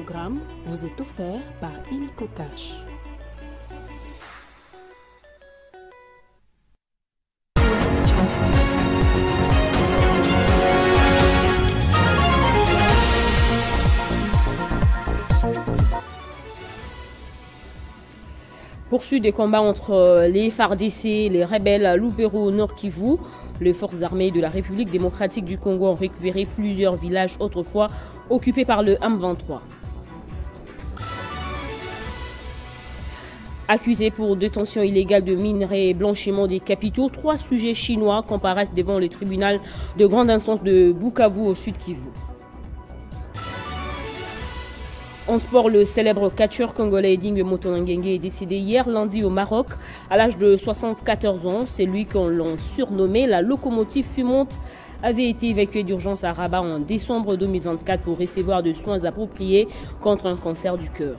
programme vous est offert par Illico Cash. Poursuite des combats entre les FARDC et les rebelles à Lubero Nord Kivu. Les forces armées de la République démocratique du Congo ont récupéré plusieurs villages autrefois occupés par le M23. Accusés pour détention illégale de minerais et blanchiment des capitaux, 3 sujets chinois comparaissent devant le tribunal de grande instance de Bukavu au sud Kivu. En sport, le célèbre catcheur congolais Edingue Motonanguenge est décédé hier lundi au Maroc à l'âge de 74 ans. C'est lui qu'on l'a surnommé la locomotive fumante, avait été évacué d'urgence à Rabat en décembre 2024 pour recevoir des soins appropriés contre un cancer du cœur.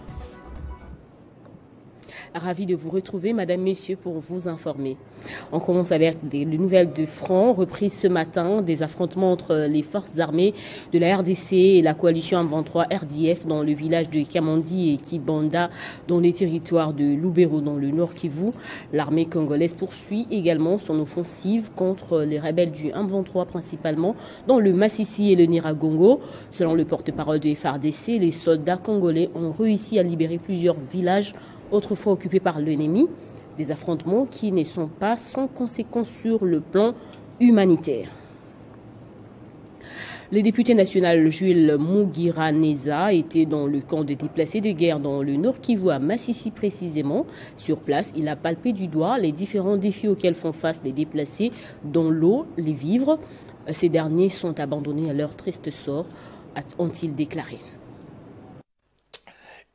Ravi de vous retrouver, Madame, Messieurs, pour vous informer. On commence avec les nouvelles de front reprises ce matin des affrontements entre les forces armées de la RDC et la coalition M23 RDF dans le village de Kamandi et Kibanda dans les territoires de Lubero dans le Nord Kivu. L'armée congolaise poursuit également son offensive contre les rebelles du M23 principalement dans le Massissi et le Niragongo. Selon le porte-parole de FARDC, les soldats congolais ont réussi à libérer plusieurs villages autrefois occupés par l'ennemi, des affrontements qui ne sont pas sans conséquences sur le plan humanitaire. Le député national Jules Mugiraneza était dans le camp de déplacés de guerre dans le Nord Kivu à Massissi précisément. Sur place, il a palpé du doigt les différents défis auxquels font face les déplacés, dont l'eau, les vivres. Ces derniers sont abandonnés à leur triste sort, ont-ils déclaré.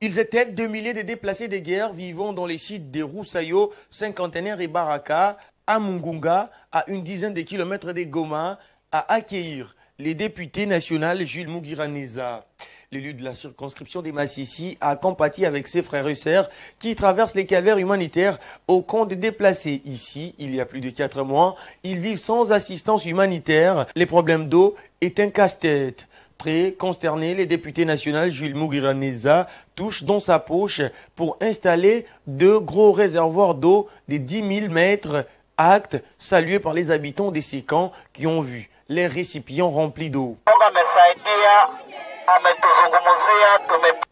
Ils étaient 2 milliers de déplacés de guerre vivant dans les sites de Roussayo, Cinquantenaire et Baraka, à Mungunga, à une dizaine de kilomètres de Goma, à accueillir les députés nationaux Jules Mugiraneza. L'élu de la circonscription des Massissi a compati avec ses frères et sœurs qui traversent les calvaires humanitaires au camp des déplacés. Ici, il y a plus de 4 mois, ils vivent sans assistance humanitaire. Les problèmes d'eau est un casse-tête. Très consterné, les députés nationaux Jules Mugiraneza touche dans sa poche pour installer 2 gros réservoirs d'eau de 10 000 mètres, acte salué par les habitants de ces camps qui ont vu les récipients remplis d'eau.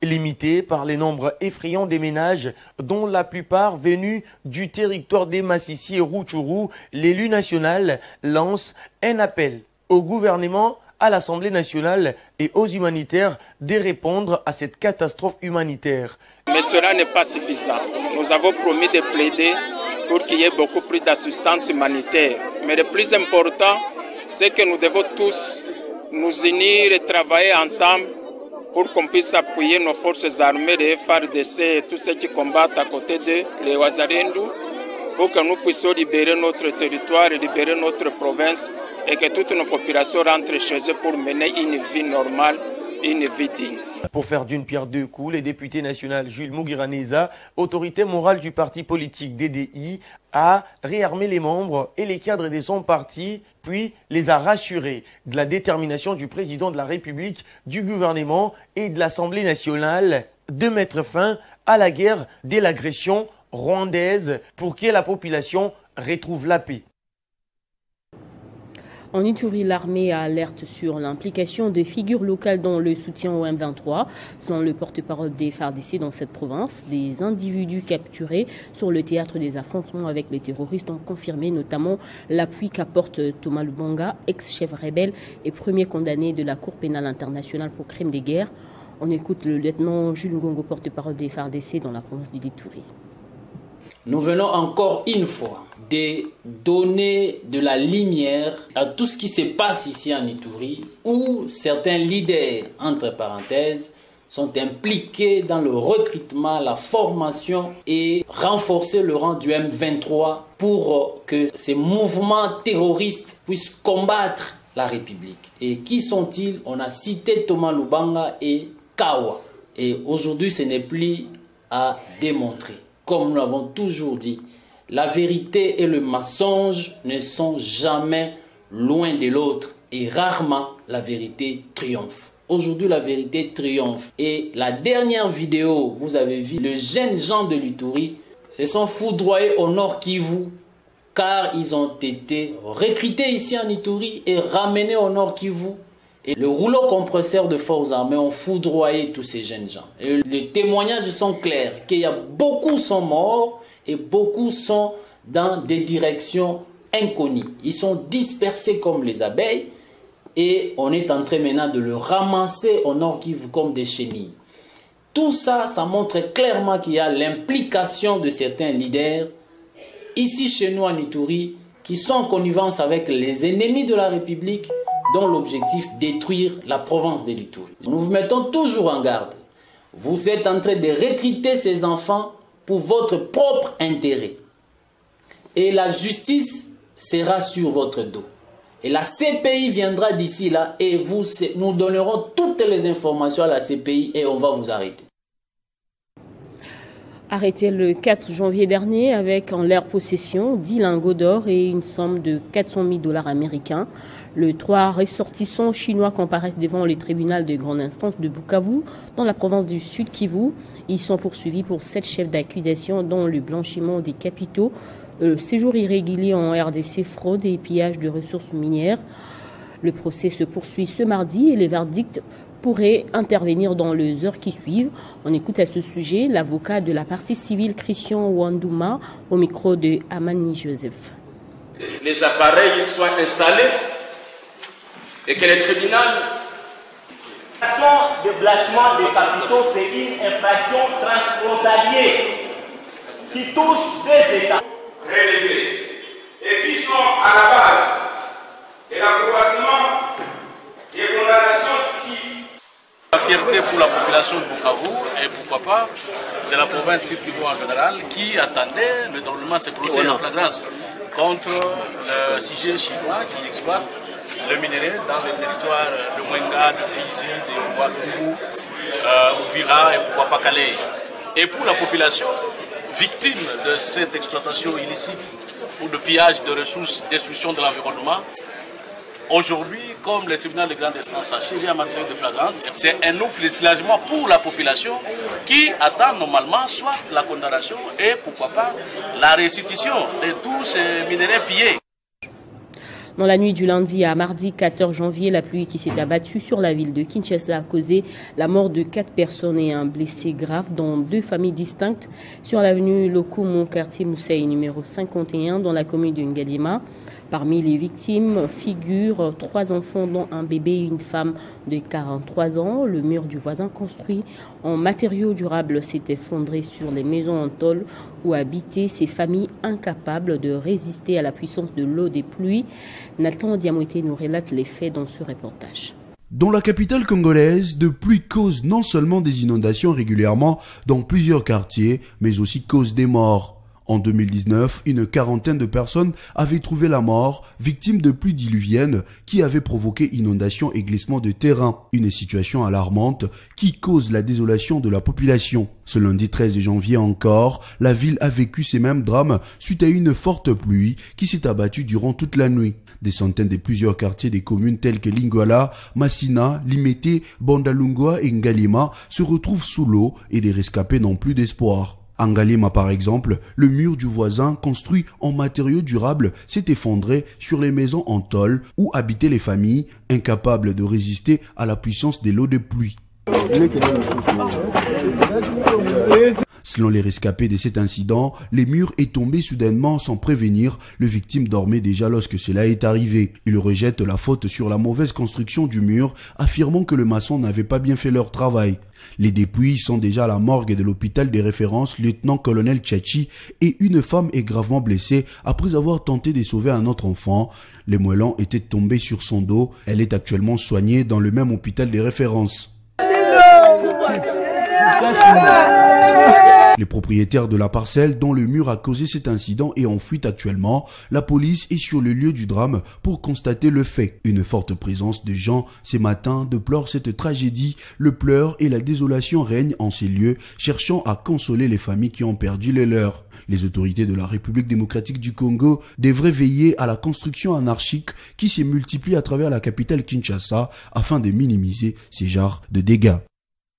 Limité par les nombres effrayants des ménages, dont la plupart venus du territoire des Massissi et Rutshuru, l'élu national lance un appel au gouvernement, à l'Assemblée nationale et aux humanitaires de répondre à cette catastrophe humanitaire. Mais cela n'est pas suffisant. Nous avons promis de plaider pour qu'il y ait beaucoup plus d'assistance humanitaire. Mais le plus important, c'est que nous devons tous nous unir et travailler ensemble pour qu'on puisse appuyer nos forces armées, les FARDC et tous ceux qui combattent à côté d'eux, les Wazarendu, pour que nous puissions libérer notre territoire et libérer notre province et que toutes nos populations rentrent chez eux pour mener une vie normale, une vie digne. Pour faire d'une pierre 2 coups, les députés nationaux Jules Mugiraneza, autorité morale du parti politique DDI, a réarmé les membres et les cadres de son parti, puis les a rassurés de la détermination du président de la République, du gouvernement et de l'Assemblée nationale de mettre fin à la guerre de l'agression rwandaise pour que la population retrouve la paix. En Ituri, l'armée alerte sur l'implication des figures locales dans le soutien au M23. Selon le porte-parole des FARDC dans cette province, des individus capturés sur le théâtre des affrontements avec les terroristes ont confirmé notamment l'appui qu'apporte Thomas Lubanga, ex-chef rebelle et premier condamné de la Cour pénale internationale pour crimes de guerre. On écoute le lieutenant Jules Ngongo, porte-parole des FARDC dans la province du Ituri. Nous venons encore une fois de donner de la lumière à tout ce qui se passe ici en Ituri, où certains leaders, entre parenthèses, sont impliqués dans le recrutement, la formation et renforcer le rang du M23 pour que ces mouvements terroristes puissent combattre la République. Et qui sont-ils? On a cité Thomas Lubanga et Kawa. Et aujourd'hui, ce n'est plus à démontrer. Comme nous l'avons toujours dit, la vérité et le mensonge ne sont jamais loin de l'autre et rarement la vérité triomphe. Aujourd'hui, la vérité triomphe. Et la dernière vidéo, vous avez vu, les jeunes gens de l'Ituri se sont foudroyés au Nord Kivu car ils ont été recrutés ici en Ituri et ramenés au Nord Kivu. Et le rouleau compresseur de forces armées ont foudroyé tous ces jeunes gens. Et les témoignages sont clairs, qu'il y a beaucoup sont morts et beaucoup sont dans des directions inconnues. Ils sont dispersés comme les abeilles. Et on est en train maintenant de le ramasser au Nord Kivu comme des chenilles. Tout ça, ça montre clairement qu'il y a l'implication de certains leaders ici chez nous en Ituri qui sont en connivence avec les ennemis de la République dont l'objectif détruire la province de l'Ituri. Nous vous mettons toujours en garde. Vous êtes en train de recruter ces enfants pour votre propre intérêt. Et la justice sera sur votre dos. Et la CPI viendra d'ici là et nous donnerons toutes les informations à la CPI et on va vous arrêter. Arrêté le 4 janvier dernier avec en leur possession 10 lingots d'or et une somme de 400 000 $ américains. Les 3 ressortissants chinois comparaissent devant le tribunal de grande instance de Bukavu dans la province du Sud Kivu. Ils sont poursuivis pour 7 chefs d'accusation dont le blanchiment des capitaux, séjour irrégulier en RDC, fraude et pillage de ressources minières. Le procès se poursuit ce mardi et les verdicts pourraient intervenir dans les heures qui suivent. On écoute à ce sujet l'avocat de la partie civile Christian Wandouma au micro de Amani Joseph. Les appareils soient installés et que le tribunal... L'action de blanchiment des capitaux, c'est une infraction transfrontalière qui touche 2 États relevés et qui sont à la base de l'accroissement des condamnations ci. La fierté pour la population de Bukavu et pourquoi pas de la province Sud Kivu en général qui attendait le déroulement de ce procès en flagrance contre le sujet chinois qui exploite le minerai dans le territoire de Mwenga, de Fizi, de Ouagadougou, Ouvira et pourquoi pas Calais. Et pour la population victime de cette exploitation illicite ou de pillage de ressources, destruction de l'environnement, aujourd'hui, comme le tribunal de grande instance a changé en matière de flagrance, c'est un ouf de soulagement pour la population qui attend normalement soit la condamnation et pourquoi pas la restitution de tous ces minéraux pillés. Dans la nuit du lundi à mardi 14 janvier, la pluie qui s'est abattue sur la ville de Kinshasa a causé la mort de 4 personnes et un blessé grave dans 2 familles distinctes sur l'avenue Lokumu, quartier Moussaï numéro 51 dans la commune de Ngalima. Parmi les victimes figurent 3 enfants dont un bébé et une femme de 43 ans. Le mur du voisin construit en matériaux durables s'est effondré sur les maisons en tôle où habitaient ces familles incapables de résister à la puissance de l'eau des pluies. Nathan Diamoté nous relate les faits dans ce reportage. Dans la capitale congolaise, de pluie cause non seulement des inondations régulièrement dans plusieurs quartiers, mais aussi cause des morts. En 2019, une quarantaine de personnes avaient trouvé la mort, victimes de pluies diluviennes qui avaient provoqué inondations et glissements de terrain. Une situation alarmante qui cause la désolation de la population. Ce lundi 13 janvier encore, la ville a vécu ces mêmes drames suite à une forte pluie qui s'est abattue durant toute la nuit. Des centaines de plusieurs quartiers des communes telles que Lingala, Massina, Limete, Bandalungwa et Ngalima se retrouvent sous l'eau et des rescapés n'ont plus d'espoir. En Ngalima par exemple, le mur du voisin construit en matériaux durables s'est effondré sur les maisons en tôle où habitaient les familles incapables de résister à la puissance des lots de pluie. Selon les rescapés de cet incident, les murs est tombé soudainement sans prévenir. Le victime dormait déjà lorsque cela est arrivé. Il rejette la faute sur la mauvaise construction du mur, affirmant que le maçon n'avait pas bien fait leur travail. Les dépouilles sont déjà à la morgue de l'hôpital des références lieutenant-colonel Tchachi et une femme est gravement blessée après avoir tenté de sauver un autre enfant. Les moellons étaient tombés sur son dos. Elle est actuellement soignée dans le même hôpital des références. Les propriétaires de la parcelle dont le mur a causé cet incident est en fuite actuellement. La police est sur le lieu du drame pour constater le fait. Une forte présence de gens ces matins déplore cette tragédie. Le pleur et la désolation règnent en ces lieux, cherchant à consoler les familles qui ont perdu les leurs. Les autorités de la République démocratique du Congo devraient veiller à la construction anarchique qui se multiplie à travers la capitale Kinshasa afin de minimiser ces genres de dégâts.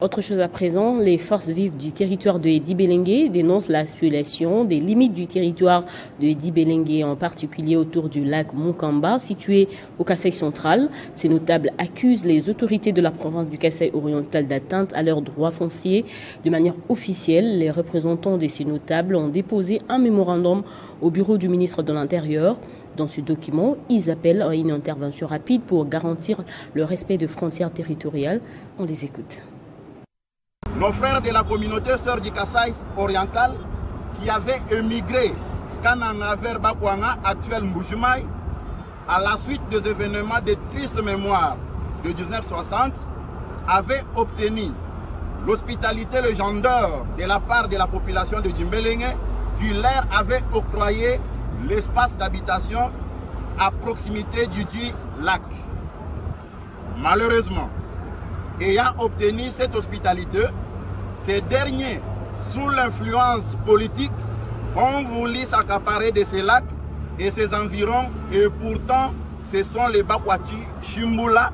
Autre chose à présent, les forces vives du territoire de Edi-Belengue dénoncent la spoliation des limites du territoire de Edi-Belengue, en particulier autour du lac Mukamba, situé au Kasaï central. Ces notables accusent les autorités de la province du Kasaï oriental d'atteinte à leurs droits fonciers. De manière officielle, les représentants de ces notables ont déposé un mémorandum au bureau du ministre de l'Intérieur. Dans ce document, ils appellent à une intervention rapide pour garantir le respect de frontières territoriales. On les écoute. Nos frères de la communauté sœur du Kasaï oriental qui avaient émigré Kananga vers Bakwanga, actuel Mbujimaï, à la suite des événements de triste mémoire de 1960, avaient obtenu l'hospitalité légendaire de la part de la population de Djimbelengue qui leur avait octroyé l'espace d'habitation à proximité du dit lac. Malheureusement, ayant obtenu cette hospitalité, ces derniers, sous l'influence politique, ont voulu s'accaparer de ces lacs et ses environs, et pourtant ce sont les Bakwati Chimbula,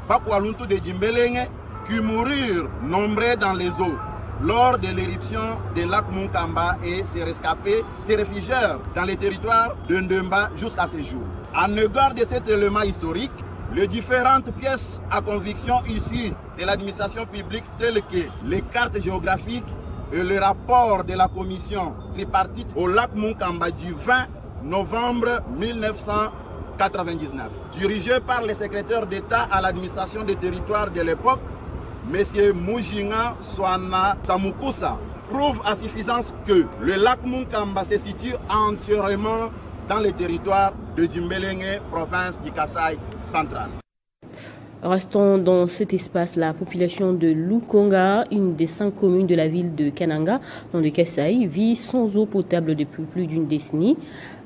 Bakwaluntu de Djimbelengue, qui moururent nombreux dans les eaux lors de l'éruption des lacs Mukamba et s'est réfugiés dans les territoires de Ndemba jusqu'à ce jour. En égard de cet élément historique, les différentes pièces à conviction issues de l'administration publique telles que les cartes géographiques et le rapport de la commission tripartite au lac Mukamba du 20 novembre 1999, dirigé par le secrétaire d'État à l'administration des territoires de l'époque, M. Mujinga Swana Samukusa, prouve à suffisance que le lac Mukamba se situe entièrement dans le territoire de Djimbelengue, province du Kasaï central. Restons dans cet espace. La population de Lukonga, une des 5 communes de la ville de Kananga, dans le Kasaï, vit sans eau potable depuis plus d'une décennie.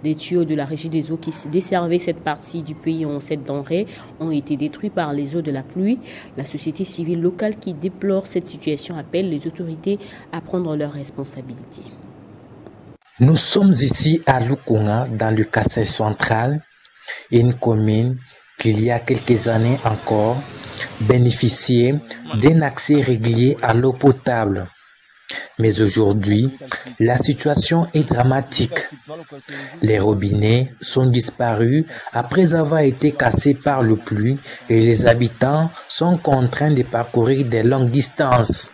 Des tuyaux de la régie des eaux qui desservaient cette partie du pays en cette denrée ont été détruits par les eaux de la pluie. La société civile locale qui déplore cette situation appelle les autorités à prendre leurs responsabilités. Nous sommes ici à Lukonga, dans le Kasaï central, une commune qui il y a quelques années encore bénéficiait d'un accès régulier à l'eau potable. Mais aujourd'hui, la situation est dramatique. Les robinets sont disparus après avoir été cassés par le pluie et les habitants sont contraints de parcourir de longues distances.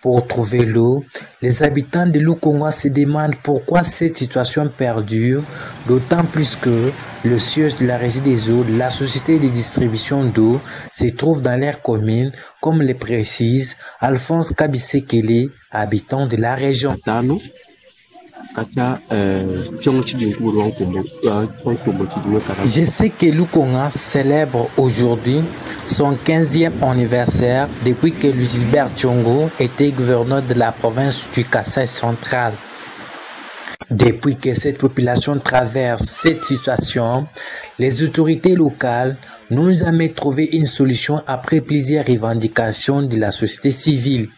Pour trouver l'eau, les habitants de Lukonga se demandent pourquoi cette situation perdure, d'autant plus que le siège de la régie des eaux, la société de distribution d'eau, se trouve dans leur commune, comme le précise Alphonse Kabisekele, habitant de la région. Je sais que Lukonga célèbre aujourd'hui son 15e anniversaire depuis que Louis Gilbert Tshongo était gouverneur de la province du Kasaï central. Depuis que cette population traverse cette situation, les autorités locales n'ont jamais trouvé une solution après plusieurs revendications de la société civile.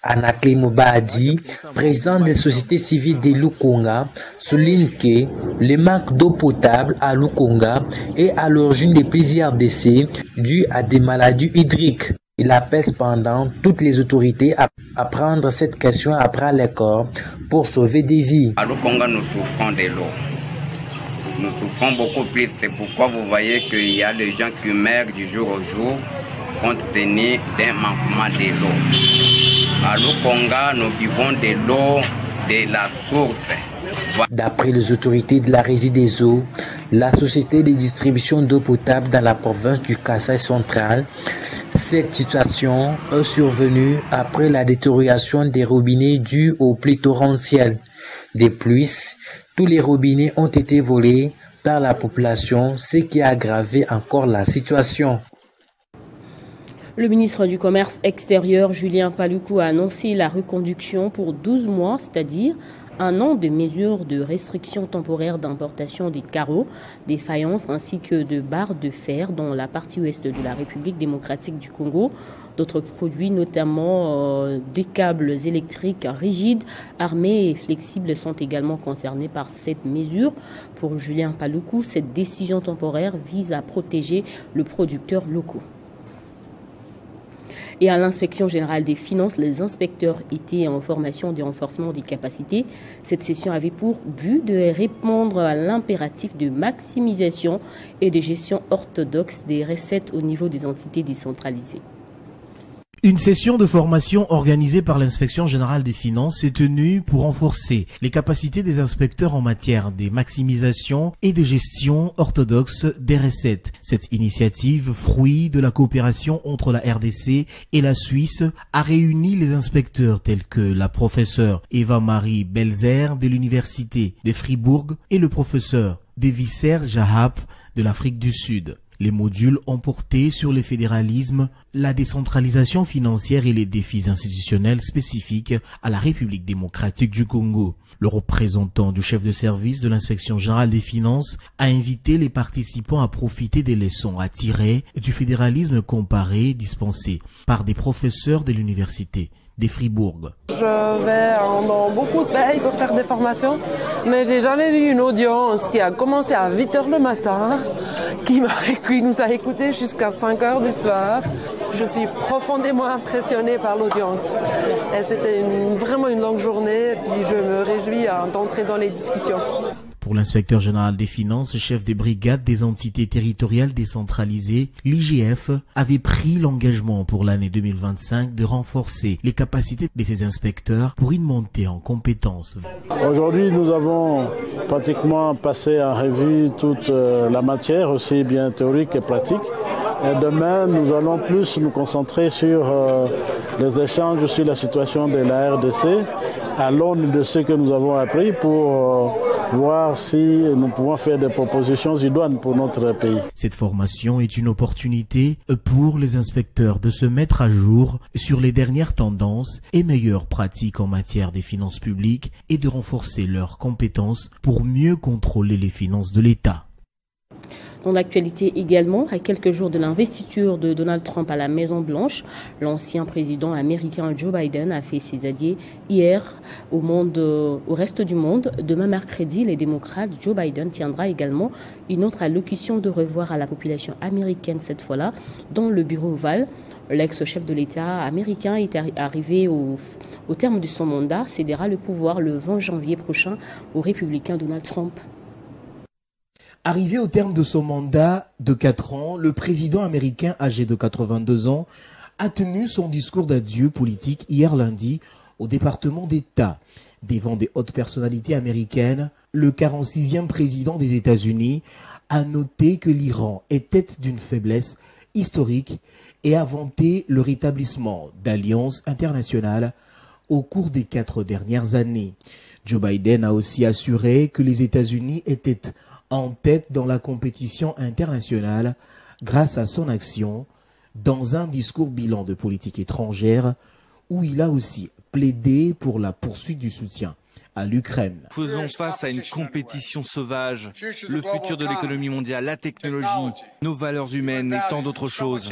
Anakli Moubadi, président de la société civile de Lukonga, souligne que le manque d'eau potable à Lukonga est à l'origine de plusieurs décès dus à des maladies hydriques. Il appelle cependant toutes les autorités à prendre cette question à bras le corps pour sauver des vies. À Lukonga, nous souffrons de l'eau. Nous souffrons beaucoup plus. C'est pourquoi vous voyez qu'il y a des gens qui meurent du jour au jour compte tenu d'un manquement de l'eau. À Lukonga, nous vivons de l'eau de la source. D'après les autorités de la régie des eaux, la société de distribution d'eau potable dans la province du Kasaï central, cette situation est survenue après la détérioration des robinets due aux pluies torrentielles. De plus, tous les robinets ont été volés par la population, ce qui a aggravé encore la situation. Le ministre du Commerce extérieur, Julien Paluku, a annoncé la reconduction pour 12 mois, c'est-à-dire 1 an de mesures de restriction temporaire d'importation des carreaux, des faïences ainsi que de barres de fer dans la partie ouest de la République démocratique du Congo. D'autres produits, notamment des câbles électriques rigides, armés et flexibles, sont également concernés par cette mesure. Pour Julien Paluku, cette décision temporaire vise à protéger le producteur local. Et à l'inspection générale des finances, les inspecteurs étaient en formation de renforcement des capacités. Cette session avait pour but de répondre à l'impératif de maximisation et de gestion orthodoxe des recettes au niveau des entités décentralisées. Une session de formation organisée par l'Inspection générale des finances est tenue pour renforcer les capacités des inspecteurs en matière de maximisation et de gestion orthodoxe des recettes. Cette initiative, fruit de la coopération entre la RDC et la Suisse, a réuni les inspecteurs tels que la professeure Eva-Marie Belzer de l'Université de Fribourg et le professeur Devisser Jahap de l'Afrique du Sud. Les modules ont porté sur le fédéralisme, la décentralisation financière et les défis institutionnels spécifiques à la République démocratique du Congo. Le représentant du chef de service de l'Inspection générale des finances a invité les participants à profiter des leçons à tirer du fédéralisme comparé dispensé par des professeurs de l'université de Fribourg. Je vais dans beaucoup de pays pour faire des formations, mais j'ai jamais vu une audience qui a commencé à 8 h le matin, qui nous a écoutés jusqu'à 5 h du soir. Je suis profondément impressionnée par l'audience. Et c'était vraiment une longue journée, et puis je me réjouis d'entrer dans les discussions. Pour l'inspecteur général des finances, chef des brigades des entités territoriales décentralisées, l'IGF avait pris l'engagement pour l'année 2025 de renforcer les capacités de ses inspecteurs pour une montée en compétences. Aujourd'hui, nous avons pratiquement passé en revue toute la matière, aussi bien théorique que pratique. Et demain, nous allons plus nous concentrer sur les échanges sur la situation de la RDC à l'aune de ce que nous avons appris pour voir si nous pouvons faire des propositions idoines pour notre pays. Cette formation est une opportunité pour les inspecteurs de se mettre à jour sur les dernières tendances et meilleures pratiques en matière des finances publiques et de renforcer leurs compétences pour mieux contrôler les finances de l'État. Dans l'actualité également, à quelques jours de l'investiture de Donald Trump à la Maison-Blanche, l'ancien président américain Joe Biden a fait ses adieux hier au reste du monde. Demain mercredi, les démocrates, Joe Biden tiendra également une autre allocution de revoir à la population américaine cette fois-là dans le bureau ovale. L'ex-chef de l'État américain est arrivé au terme de son mandat, cédera le pouvoir le 20 janvier prochain au républicain Donald Trump. Arrivé au terme de son mandat de 4 ans, le président américain âgé de 82 ans a tenu son discours d'adieu politique hier lundi au département d'État. Devant des hautes personnalités américaines, le 46e président des États-Unis a noté que l'Iran était d'une faiblesse historique et a vanté le rétablissement d'alliances internationales au cours des 4 dernières années. Joe Biden a aussi assuré que les États-Unis étaient en tête dans la compétition internationale grâce à son action dans un discours bilan de politique étrangère où il a aussi plaidé pour la poursuite du soutien à l'Ukraine. Faisons face à une compétition sauvage, le futur de l'économie mondiale, la technologie, nos valeurs humaines et tant d'autres choses.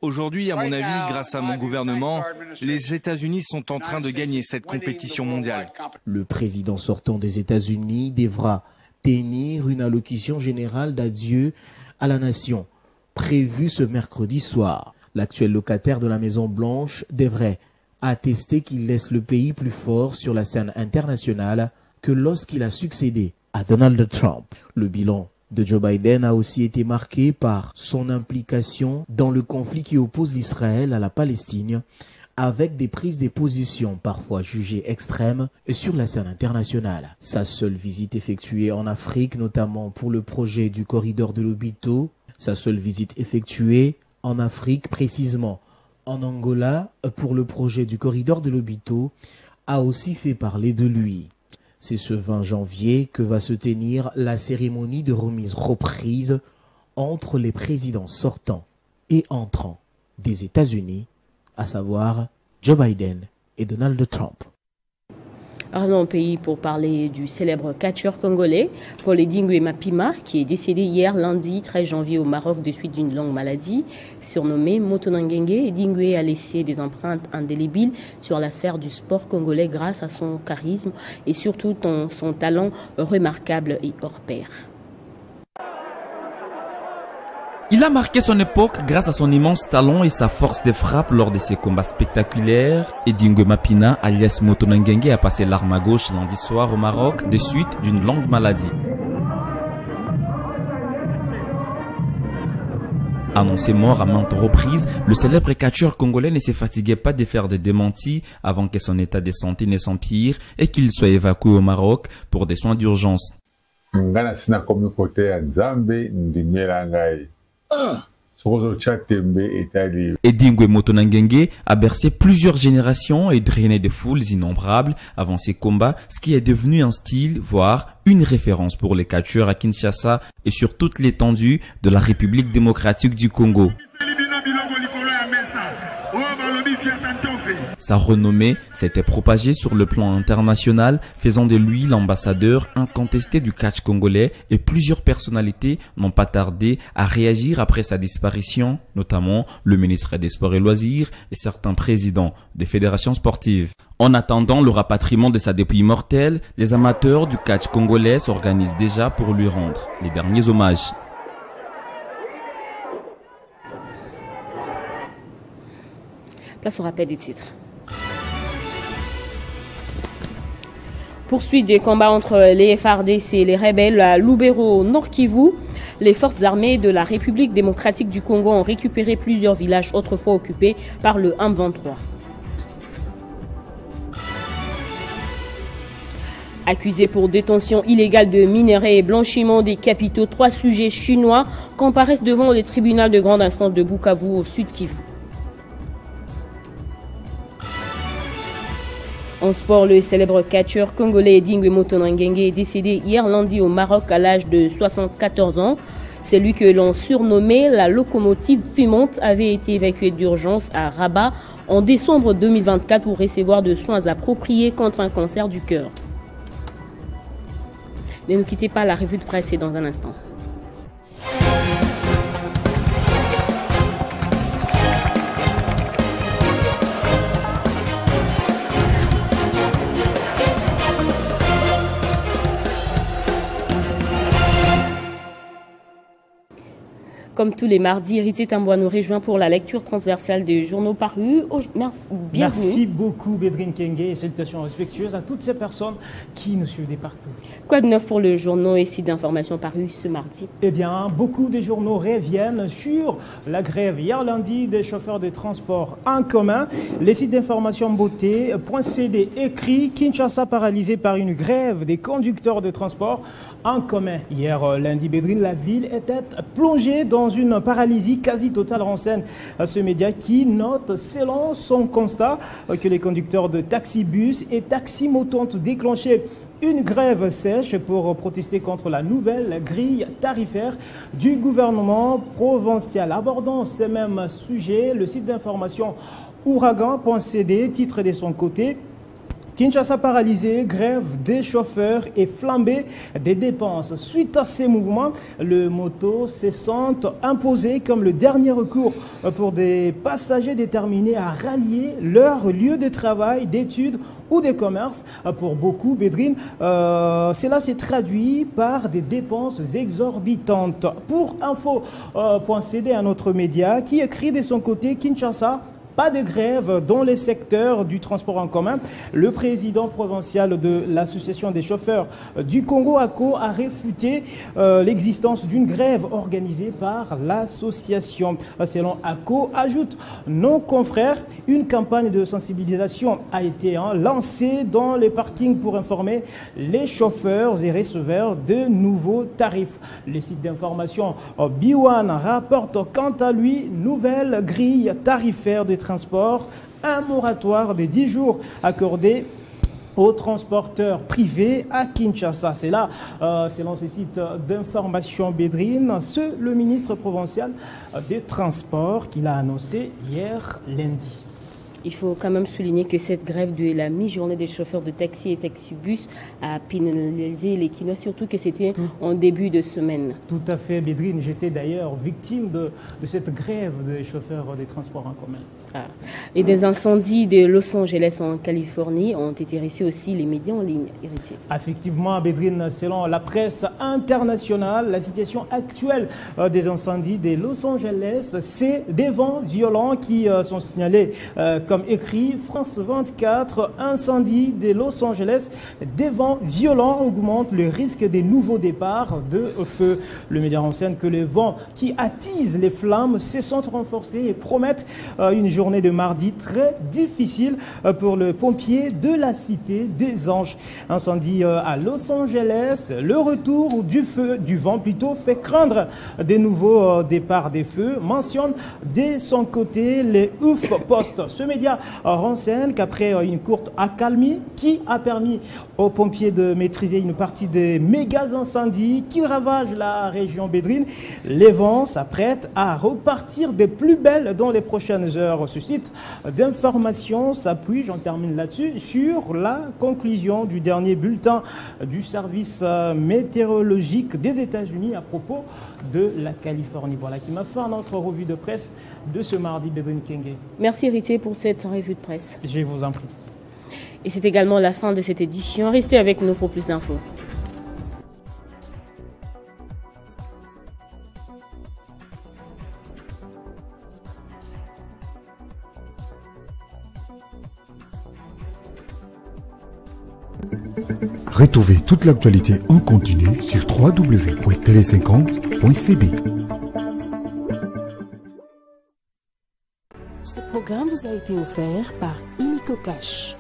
Aujourd'hui, à mon avis, grâce à mon gouvernement, les États-Unis sont en train de gagner cette compétition mondiale. Le président sortant des États-Unis devra tenir une allocution générale d'adieu à la nation, prévue ce mercredi soir. L'actuel locataire de la Maison-Blanche devrait attester qu'il laisse le pays plus fort sur la scène internationale que lorsqu'il a succédé à Donald Trump. Le bilan de Joe Biden a aussi été marqué par son implication dans le conflit qui oppose l'Israël à la Palestine, avec des prises de position parfois jugées extrêmes sur la scène internationale. Sa seule visite effectuée en Afrique, notamment pour le projet du corridor de Lobito, sa seule visite effectuée en Afrique, précisément en Angola, pour le projet du corridor de Lobito, a aussi fait parler de lui. C'est ce 20 janvier que va se tenir la cérémonie de remise-reprise entre les présidents sortants et entrants des États-Unis, à savoir Joe Biden et Donald Trump. Revenons au pays pour parler du célèbre catcheur congolais, Paul Edingwe Mapima, qui est décédé hier lundi 13 janvier au Maroc de suite d'une longue maladie. Surnommé Motonangenge, Edingwe a laissé des empreintes indélébiles sur la sphère du sport congolais grâce à son charisme et surtout son talent remarquable et hors pair. Il a marqué son époque grâce à son immense talent et sa force de frappe lors de ses combats spectaculaires. Edingwe Mapima, alias Motonangenge, a passé l'arme à gauche lundi soir au Maroc de suite d'une longue maladie. Annoncé mort à maintes reprises, le célèbre catcheur congolais ne se fatiguait pas de faire des démentis avant que son état de santé ne s'empire et qu'il soit évacué au Maroc pour des soins d'urgence. Edingwe Motonangenge a bercé plusieurs générations et drainé des foules innombrables avant ses combats, ce qui est devenu un style, voire une référence pour les catcheurs à Kinshasa et sur toute l'étendue de la République démocratique du Congo. Sa renommée s'était propagée sur le plan international, faisant de lui l'ambassadeur incontesté du catch congolais, et plusieurs personnalités n'ont pas tardé à réagir après sa disparition, notamment le ministre des Sports et Loisirs et certains présidents des fédérations sportives. En attendant le rapatriement de sa dépouille mortelle, les amateurs du catch congolais s'organisent déjà pour lui rendre les derniers hommages. Place au rappel des titres. Poursuite des combats entre les FARDC et les rebelles à Lubero, Nord Kivu. Les forces armées de la République démocratique du Congo ont récupéré plusieurs villages autrefois occupés par le M23. Accusés pour détention illégale de minerais et blanchiment des capitaux, 3 sujets chinois comparaissent devant le tribunal de grande instance de Bukavu au Sud Kivu. En sport, le célèbre catcheur congolais Edingwe Motonangenge est décédé hier lundi au Maroc à l'âge de 74 ans. Celui que l'on surnommait la locomotive fumante avait été évacué d'urgence à Rabat en décembre 2024 pour recevoir de soins appropriés contre un cancer du cœur. Ne nous quittez pas, la revue de presse est dans un instant. Comme tous les mardis, Héritier Tamboua nous rejoint pour la lecture transversale des journaux parus. Merci beaucoup, Bédrine Kenge, et salutations respectueuses à toutes ces personnes qui nous suivent de partout. Quoi de neuf pour le journal et site d'information paru ce mardi? Eh bien, beaucoup de journaux reviennent sur la grève hier lundi des chauffeurs de transport en commun. Les sites d'information beauté.cd écrit Kinshasa paralysé par une grève des conducteurs de transport en commun. Hier lundi, Bédrine, la ville était plongée dans une paralysie quasi totale, renseigne ce média qui note, selon son constat, que les conducteurs de taxi-bus et taxi-moto ont déclenché une grève sèche pour protester contre la nouvelle grille tarifaire du gouvernement provincial. Abordant ce même sujet, le site d'information ouragan.cd titre de son côté Kinshasa paralysé, grève des chauffeurs et flambée des dépenses. Suite à ces mouvements, le moto se sent imposé comme le dernier recours pour des passagers déterminés à rallier leur lieu de travail, d'études ou de commerce. Pour beaucoup, Bédrine, cela s'est traduit par des dépenses exorbitantes. Pour info.cd, un autre média qui écrit de son côté Kinshasa, pas de grève dans les secteurs du transport en commun. Le président provincial de l'association des chauffeurs du Congo, ACO, a réfuté l'existence d'une grève organisée par l'association. Selon ACO, ajoute nos confrères, une campagne de sensibilisation a été lancée dans les parkings pour informer les chauffeurs et receveurs de nouveaux tarifs. Le site d'information B1 rapporte quant à lui nouvelle grille tarifaire des transport, un moratoire de 10 jours accordé aux transporteurs privés à Kinshasa. C'est là, selon ce site d'information Bédrine, le ministre provincial des Transports qui l'a annoncé hier lundi. Il faut quand même souligner que cette grève de la mi-journée des chauffeurs de taxi et taxibus a pénalisé les Kinois, surtout que c'était en début de semaine. Tout à fait, Bédrine. J'étais d'ailleurs victime de cette grève des chauffeurs des transports en commun. Ah. Et des incendies de Los Angeles en Californie ont intéressé aussi les médias en ligne, Héritier. Effectivement, Bédrine, selon la presse internationale, la situation actuelle des incendies de Los Angeles, c'est des vents violents qui sont signalés comme écrit France 24, incendie de Los Angeles, des vents violents augmentent le risque des nouveaux départs de feu. Le média renseigne que les vents qui attisent les flammes se sont renforcés et promettent une journée de mardi très difficile pour le pompier de la cité des Anges. Incendie à Los Angeles, le retour du vent plutôt fait craindre des nouveaux départs des feux, mentionne de son côté les HuffPost. Ce média renseigne qu'après une courte accalmie qui a permis aux pompiers de maîtriser une partie des méga incendies qui ravagent la région Bédrine, les vents s'apprêtent à repartir des plus belles dans les prochaines heures. Ce site d'information s'appuie, j'en termine là-dessus, sur la conclusion du dernier bulletin du service météorologique des États-Unis à propos de la Californie. Voilà qui m'a fait notre revue de presse de ce mardi, Bédrine Kenge. Merci Héritier pour cette revue de presse. Je vous en prie. Et c'est également la fin de cette édition. Restez avec nous pour plus d'infos. Retrouvez toute l'actualité en continu sur www.tele50.cb. Ce programme vous a été offert par Illico Cash.